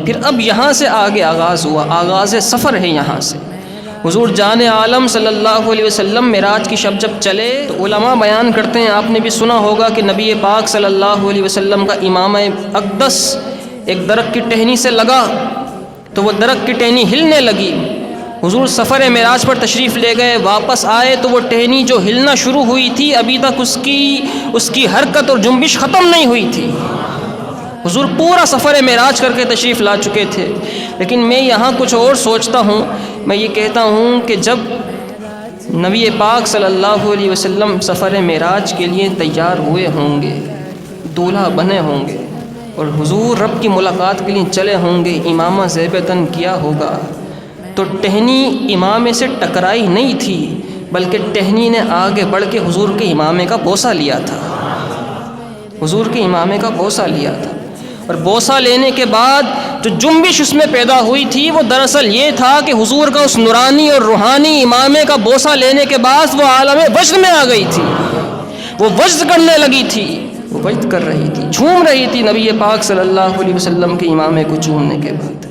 پھر اب یہاں سے آگے آغاز ہوا، آغاز سفر ہے یہاں سے۔ حضور جان عالم صلی اللہ علیہ وسلم معراج کی شب جب چلے تو علماء بیان کرتے ہیں، آپ نے بھی سنا ہوگا کہ نبی پاک صلی اللہ علیہ وسلم کا امامہ اقدس ایک درخت کی ٹہنی سے لگا تو وہ درخت کی ٹہنی ہلنے لگی۔ حضور سفر معراج پر تشریف لے گئے، واپس آئے تو وہ ٹہنی جو ہلنا شروع ہوئی تھی ابھی تک اس کی حرکت اور جنبش ختم نہیں ہوئی تھی۔ حضور پورا سفر معراج کر کے تشریف لا چکے تھے، لیکن میں یہاں کچھ اور سوچتا ہوں۔ میں یہ کہتا ہوں کہ جب نبی پاک صلی اللہ علیہ وسلم سفر معراج کے لیے تیار ہوئے ہوں گے، دولہا بنے ہوں گے اور حضور رب کی ملاقات کے لیے چلے ہوں گے، امامہ زیب تن کیا ہوگا، تو ٹہنی امامے سے ٹکرائی نہیں تھی، بلکہ ٹہنی نے آگے بڑھ کے حضور کے امامے کا بوسہ لیا تھا، حضور کے امامے کا بوسہ لیا تھا۔ اور بوسہ لینے کے بعد جو جنبش اس میں پیدا ہوئی تھی وہ دراصل یہ تھا کہ حضور کا اس نورانی اور روحانی امامے کا بوسہ لینے کے بعد وہ عالم وجد میں آ گئی تھی، وہ وجد کرنے لگی تھی، وہ وجد کر رہی تھی، جھوم رہی تھی نبی پاک صلی اللہ علیہ وسلم کے امامے کو چومنے کے بعد۔